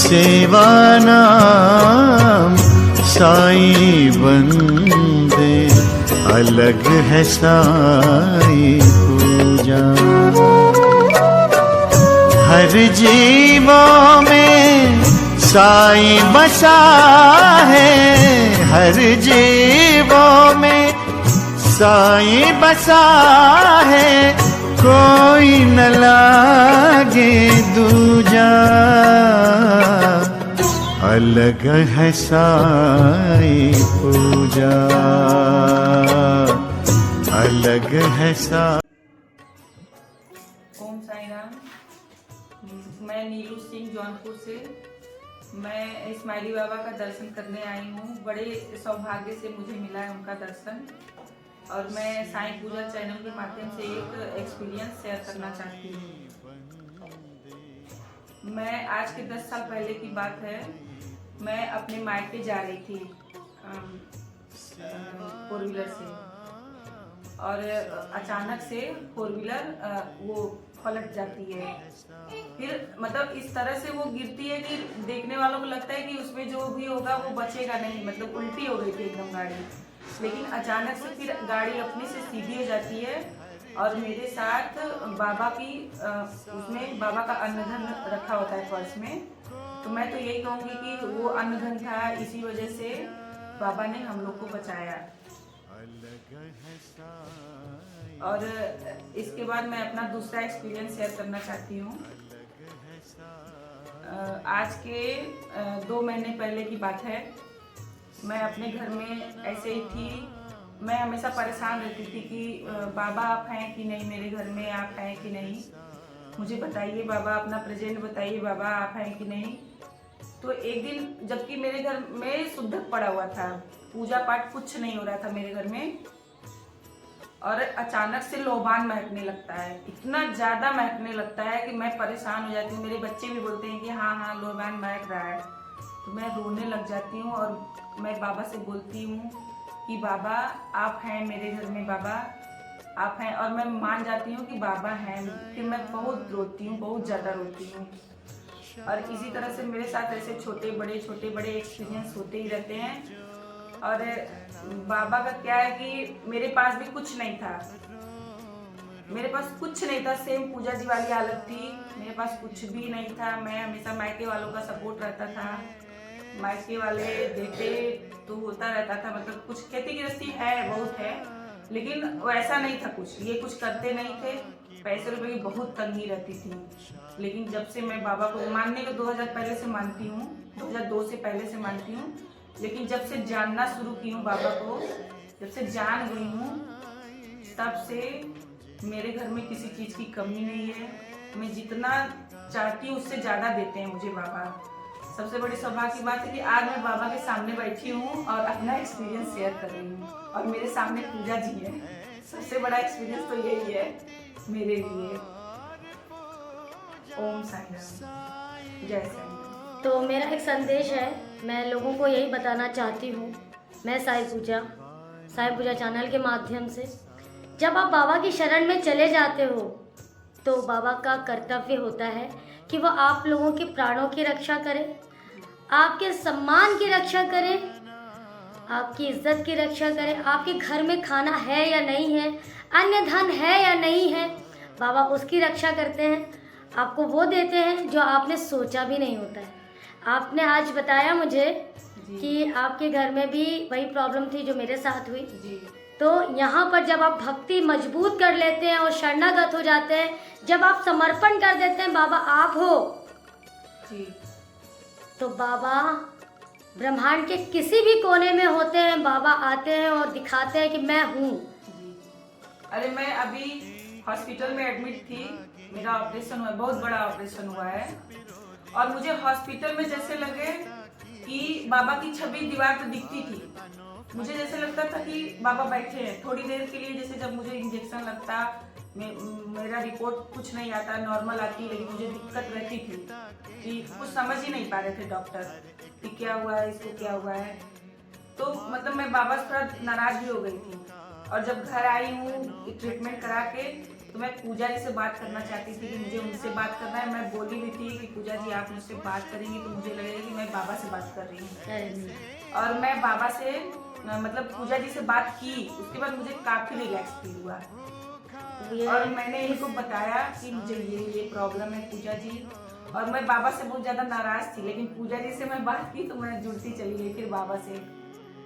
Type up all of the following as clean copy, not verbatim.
सेवा नाम साईं बंदे, अलग है साईं पूजा। हर जीवों में साईं बसा है, हर जीवों में साईं बसा है, कोई न लागे दूजा। अलग है साईं पूजा, अलग है साईं। ओम साई राम। मैं नीलू सिंह जौनपुर से। मैं इस्माइली बाबा का दर्शन करने आई हूँ। बड़े सौभाग्य से मुझे मिला है उनका दर्शन, और मैं साईं पूजा चैनल के माध्यम से एक एक्सपीरियंस शेयर करना चाहती हूँ। मैं आज के 10 साल पहले की बात है, मैं अपने मायके जा रही थी 4 व्हीलर से, और अचानक से 4 व्हीलर वो पलट जाती है। फिर मतलब इस तरह से वो गिरती है कि देखने वालों को लगता है कि उसमें जो भी होगा वो बचेगा नहीं, मतलब उल्टी हो गई थी एकदम गाड़ी। लेकिन अचानक से फिर गाड़ी अपने से सीधी हो जाती है, और मेरे साथ बाबा की उसमें बाबा का अन्नधन रखा होता है पर्स में। तो मैं तो यही कहूँगी कि वो अन्नधन था, इसी वजह से बाबा ने हम लोग को बचाया। और इसके बाद मैं अपना दूसरा एक्सपीरियंस शेयर करना चाहती हूँ। आज के 2 महीने पहले की बात है। मैं अपने घर में ऐसे ही थी। मैं हमेशा परेशान रहती थी कि बाबा आप हैं कि नहीं, मेरे घर में आप हैं कि नहीं, मुझे बताइए बाबा, अपना प्रेजेंट बताइए बाबा, आप हैं कि नहीं। तो एक दिन जबकि मेरे घर में शुद्धक पड़ा हुआ था, पूजा पाठ कुछ नहीं हो रहा था मेरे घर में, और अचानक से लोबान महकने लगता है। इतना ज़्यादा महकने लगता है कि मैं परेशान हो जाती हूँ। मेरे बच्चे भी बोलते हैं कि हाँ हाँ लोबान महक रहा है। तो मैं रोने लग जाती हूँ, और मैं बाबा से बोलती हूँ कि बाबा आप हैं मेरे घर में, बाबा आप हैं। और मैं मान जाती हूँ कि बाबा हैं। फिर मैं बहुत रोती हूँ, बहुत ज़्यादा रोती हूँ। और इसी तरह से मेरे साथ ऐसे छोटे बड़े एक्सपीरियंस होते ही रहते हैं। और बाबा का क्या है कि मेरे पास भी कुछ नहीं था, मेरे पास कुछ नहीं था। सेम पूजा जी वाली हालत थी, मेरे पास कुछ भी नहीं था। मैं हमेशा मायके वालों का सपोर्ट रहता था, मायके वाले देते तो होता रहता था, मतलब कुछ खेती गृहस्थी है, बहुत है, लेकिन वैसा नहीं था कुछ, ये कुछ करते नहीं थे। पैसे रुपए की बहुत तंगी रहती थी। लेकिन जब से मैं बाबा को मानने को 2000 पहले से मानती हूँ, 2002 से पहले से मानती हूँ, लेकिन जब से जानना शुरू की हूँ बाबा को, जब से जान गई हूँ, तब से मेरे घर में किसी चीज़ की कमी नहीं है। मैं जितना चाहती हूँ उससे ज़्यादा देते हैं मुझे बाबा। सबसे बड़ी सौभाग्य की बात है कि आज मैं बाबा के सामने बैठी हूँ और अपना एक्सपीरियंस शेयर कर रही हूँ, और मेरे सामने पूजा जी है। सबसे बड़ा एक्सपीरियंस तो यही है मेरे लिए। ओम साई राम, जय साई राम। तो मेरा एक संदेश है, मैं लोगों को यही बताना चाहती हूँ। मैं साई पूजा चैनल के माध्यम से, जब आप बाबा की शरण में चले जाते हो तो बाबा का कर्तव्य होता है कि वह आप लोगों के प्राणों की रक्षा करे, आपके सम्मान की रक्षा करे, आपकी इज्जत की रक्षा करे। आपके घर में खाना है या नहीं है, अन्य धन है या नहीं है, बाबा उसकी रक्षा करते हैं। आपको वो देते हैं जो आपने सोचा भी नहीं होता है। आपने आज बताया मुझे कि आपके घर में भी वही प्रॉब्लम थी जो मेरे साथ हुई जी। तो यहाँ पर जब आप भक्ति मजबूत कर लेते हैं और शरणागत हो जाते हैं, जब आप समर्पण कर देते हैं बाबा आप हो जी, तो बाबा ब्रह्मांड के किसी भी कोने में होते हैं, बाबा आते हैं और दिखाते हैं कि मैं हूँ। अरे मैं अभी हॉस्पिटल में एडमिट थी, मेरा ऑपरेशन हुआ, बहुत बड़ा ऑपरेशन हुआ है, और मुझे हॉस्पिटल में जैसे लगे कि बाबा की छवि दीवार पर दिखती थी। मुझे जैसे लगता था कि बाबा बैठे हैं। थोड़ी देर के लिए जैसे जब मुझे इंजेक्शन लगता, मेरा रिपोर्ट कुछ नहीं आता, नॉर्मल आती, लेकिन मुझे दिक्कत रहती थी कि कुछ समझ ही नहीं पा रहे थे डॉक्टर कि क्या हुआ है, इसको क्या हुआ है। तो मतलब मैं बाबा से थोड़ा नाराज भी हो गई थी। और जब घर आई हूँ ट्रीटमेंट करा के, तो तो मैं पूजा जी से बात करना चाहती थी कि मुझे उनसे बात करना है। मैं बोली भी थी कि पूजा जी आप मुझसे बात करेंगी तो मुझे लगेगा कि मैं बाबा से बात कर रही हूँ। और मैं बाबा से मतलब पूजा जी से बात की, उसके बाद मुझे काफी रिलैक्स फील हुआ। और मैंने इनको बताया कि मुझे ये प्रॉब्लम है पूजा जी, और मैं बाबा से बहुत ज्यादा नाराज थी, लेकिन पूजा जी से मैं बात की तो मैं जुड़ती चली गई फिर बाबा से।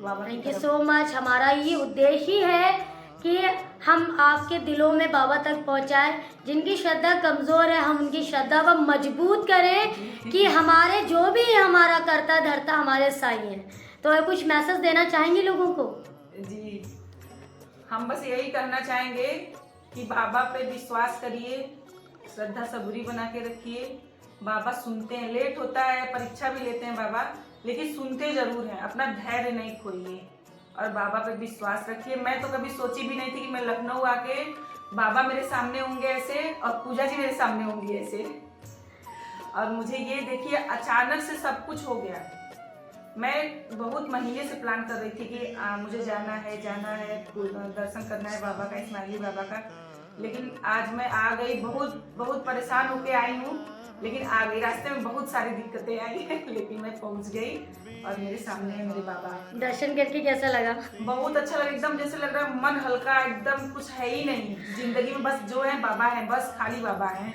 बाबा थैंक यू सो मच। हमारा ये उद्देश्य ही है कि हम आपके दिलों में बाबा तक पहुंचाएं। जिनकी श्रद्धा कमजोर है हम उनकी श्रद्धा को मजबूत करें कि हमारे जो भी हमारा करता धरता हमारे साई हैं। तो कुछ मैसेज देना चाहेंगे लोगों को? जी, हम बस यही करना चाहेंगे कि बाबा पे विश्वास करिए, श्रद्धा सबूरी बना के रखिए। बाबा सुनते हैं, लेट होता है, परीक्षा भी लेते हैं बाबा, लेकिन सुनते जरूर हैं। अपना धैर्य नहीं खोइए और बाबा पे विश्वास रखिए। मैं तो कभी सोची भी नहीं थी कि मैं लखनऊ आके बाबा मेरे सामने होंगे ऐसे और पूजा जी मेरे सामने होंगी ऐसे। और मुझे ये देखिए अचानक से सब कुछ हो गया। मैं बहुत महीने से प्लान कर रही थी कि मुझे जाना है दर्शन करना है बाबा का, इस्माइली बाबा का, लेकिन आज मैं आ गई। बहुत परेशान होके आई हूँ, लेकिन आ गई। रास्ते में बहुत सारी दिक्कतें आई हैं, लेकिन मैं पहुँच गई और मेरे सामने है मेरे बाबा। दर्शन करके कैसा लगा? बहुत अच्छा लगा, एकदम जैसे लग रहा है मन हल्का, एकदम कुछ है ही नहीं जिंदगी में, बस जो है बाबा है, बस खाली बाबा है।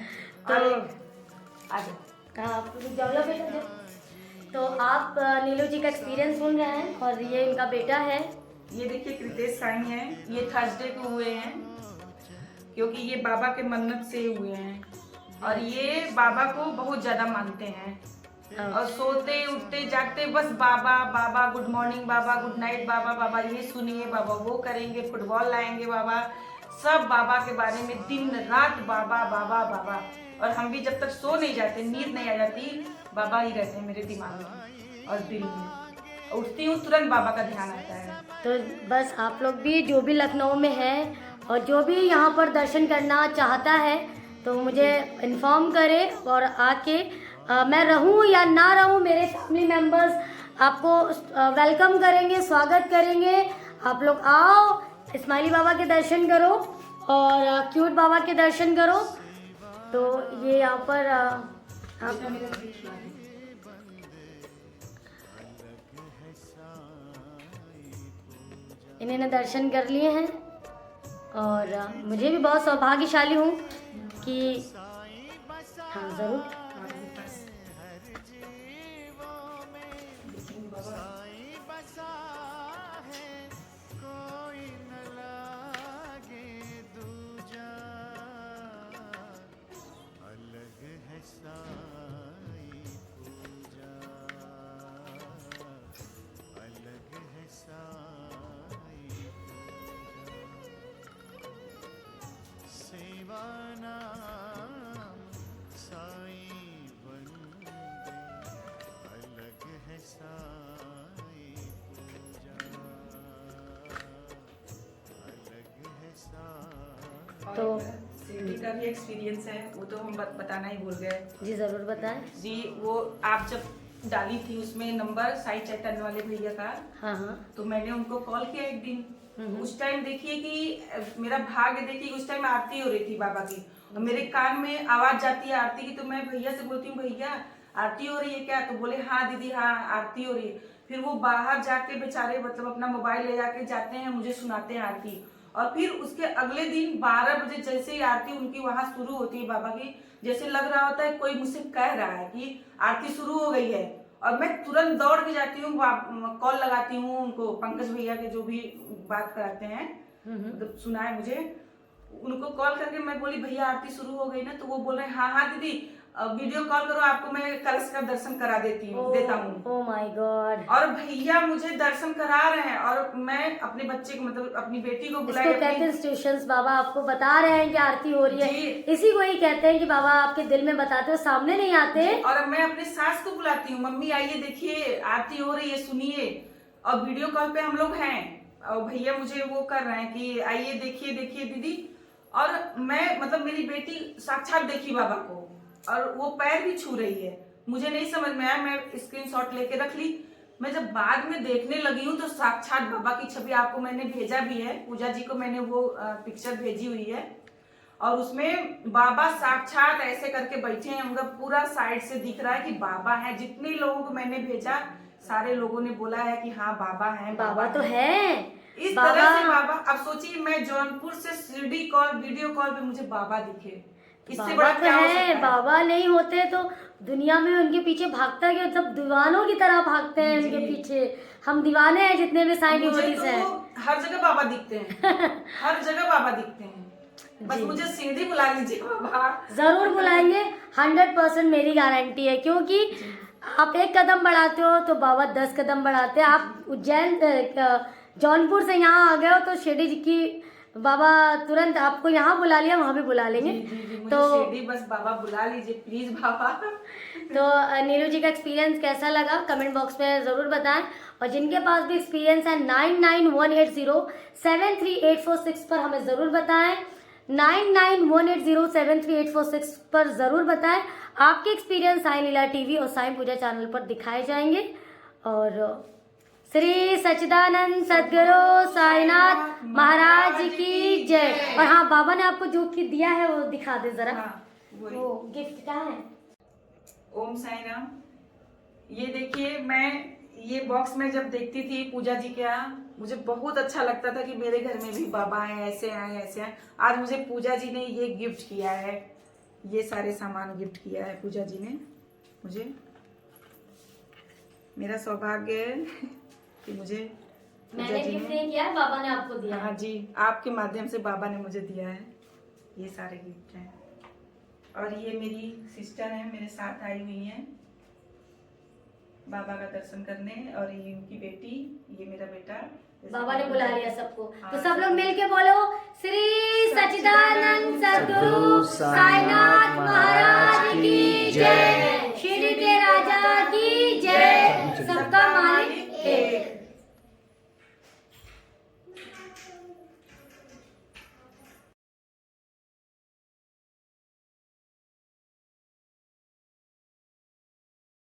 तो आप नीलू जी का एक्सपीरियंस सुन रहे हैं और ये इनका बेटा है। ये देखिए कृतेश साईं है, ये थर्सडे को हुए हैं क्योंकि ये बाबा के मन्नत से हुए हैं और ये बाबा को बहुत ज्यादा मानते हैं और सोते उठते जागते बस बाबा बाबा, गुड मॉर्निंग बाबा, गुड नाइट बाबा, बाबा ये सुनिए, बाबा वो करेंगे, फुटबॉल लाएंगे बाबा, सब बाबा के बारे में दिन रात बाबा बाबा बाबा। और हम भी जब तक सो नहीं जाते, नींद नहीं आ जाती, बाबा ही रहते हैं मेरे दिमाग में और दिल में। उठती हूँ तुरंत बाबा का ध्यान आता है। तो बस आप लोग भी जो भी लखनऊ में है और जो भी यहाँ पर दर्शन करना चाहता है तो मुझे इन्फॉर्म करे और आके मैं रहूँ या ना रहूँ, मेरे फैमिली मेम्बर्स आपको वेलकम करेंगे, स्वागत करेंगे। आप लोग आओ, इस्माइली बाबा के दर्शन करो और क्यूट बाबा के दर्शन करो। तो ये यहाँ पर इन्होंने दर्शन कर लिए हैं और मुझे भी बहुत सौभाग्यशाली हूँ कि हाँ ज़रूर तो शिरडी का भी एक्सपीरियंस है, वो तो हम बताना ही भूल गए। जी ज़रूर बताएं जी। वो आप जब डाली थी उसमें नंबर साई चैतन्य वाले भैया का, हाँ, तो मैंने उनको कॉल किया एक दिन। उस टाइम देखिए कि मेरा भाग्य देखिए, उस टाइम आरती हो रही थी बाबा की और मेरे कान में आवाज जाती है आरती की, तो मैं भैया से बोलती हूँ भैया आरती हो रही है क्या? तो बोले हाँ दीदी हाँ आरती हो रही है। फिर वो बाहर जाके बेचारे मतलब अपना मोबाइल ले जाके जाते हैं, मुझे सुनाते हैं आरती। और फिर उसके अगले दिन 12 बजे जैसे ही आरती उनकी वहां शुरू होती है बाबा की, जैसे लग रहा होता है कोई मुझसे कह रहा है कि आरती शुरू हो गई है, और मैं तुरंत दौड़ के जाती हूँ, कॉल लगाती हूँ उनको, पंकज भैया के जो भी बात कराते हैं, मतलब सुना है मुझे, उनको कॉल करके मैं बोली भैया आरती शुरू हो गई ना? तो वो बोल रहे हैं हाँ हाँ दीदी वीडियो कॉल करो, आपको मैं कलश का दर्शन करा देता हूँ। Oh my God. और भैया मुझे दर्शन करा रहे हैं और मैं अपने बच्चे को मतलब अपनी बेटी को बुलाया। इसको कहते हैं इंस्टीट्यूशंस। बाबा आपको बता रहे हैं कि आरती हो रही है, इसी को ही कहते हैं कि बाबा आपके दिल में बताते हो, सामने नहीं आते। और मैं अपने सास को बुलाती हूँ, मम्मी आइए देखिए आरती हो रही है सुनिए, और वीडियो कॉल पे हम लोग हैं और भैया मुझे वो कर रहे हैं कि आइए देखिए देखिए दीदी। और मैं मतलब मेरी बेटी साक्षात देखी बाबा को और वो पैर भी छू रही है। मुझे नहीं समझ में आया, मैं स्क्रीनशॉट लेके रख ली। मैं जब बाद में देखने लगी हूँ तो साक्षात बाबा की छवि, आपको मैंने भेजा भी है, पूजा जी को मैंने वो पिक्चर भेजी हुई है। और उसमें बाबा साक्षात ऐसे करके बैठे हैं, उनका पूरा साइड से दिख रहा है कि बाबा है। जितने लोगों को मैंने भेजा सारे लोगों ने बोला है कि हाँ बाबा है, बाबा तो है। इस तरह से बाबा। अब सोचिए मैं जौनपुर से सीडी कॉल वीडियो कॉल पे मुझे बाबा दिखे, इससे बड़ा बाबा क्या तो हो सकता है। है? बाबा नहीं होते तो दुनिया में उनके पीछे भागता है, सब दीवानों की तरह भागते हैं उनके पीछे। हम दीवाने हैं जितने भी साईं डिवोटीज हैं। हर जगह बाबा दिखते हैं हर जगह बाबा दिखते हैं। बस मुझे सीधी बुला लीजिए बाबा। जरूर बुलाएंगे, 100% मेरी गारंटी है, क्योंकि आप एक कदम बढ़ाते हो तो बाबा 10 कदम बढ़ाते हैं। आप उज्जैन जौनपुर से यहाँ आ गए हो तो शिरडी जी की बाबा तुरंत आपको यहाँ बुला लिया, वहाँ भी बुला लेंगे। तो शिरडी बस बाबा बुला लीजिए प्लीज बाबा। तो नीलू जी का एक्सपीरियंस कैसा लगा कमेंट बॉक्स में ज़रूर बताएं, और जिनके पास भी एक्सपीरियंस है 9918073846 पर हमें ज़रूर बताएं। 9918073846 पर ज़रूर बताएं। आपके एक्सपीरियंस साईं लीला टीवी और साईं पूजा चैनल पर दिखाए जाएंगे। और श्री सच्चिदानंद सद्गुरु साईनाथ महाराज की जय। और हाँ, बाबा ने आपको जो कि दिया है वो दिखा दे जरा। वो गिफ्ट क्या है? ओम साई राम। ये देखिए, मैं ये बॉक्स में जब देखती थी पूजा जी के यहाँ, मुझे बहुत अच्छा लगता था कि मेरे घर में भी बाबा आए, ऐसे आए ऐसे आए। आज मुझे पूजा जी ने ये गिफ्ट किया है, ये सारे सामान गिफ्ट किया है पूजा जी ने मुझे। मेरा सौभाग्य है कि मुझे मैंने गिफ्ट नहीं किया, बाबा ने आपको दिया। हाँ जी, आपके माध्यम से बाबा ने मुझे दिया है ये सारे गिफ्ट हैं। और ये मेरी सिस्टर है, मेरे साथ आई हुई हैं बाबा का दर्शन करने, और ये उनकी बेटी, ये मेरा बेटा। बाबा ने बुला लिया सबको। हाँ, तो सब लोग मिलके बोलो श्री सच्चिदानंद सद्गुरु साईनाथ महाराज की जय। शिरडी के राजा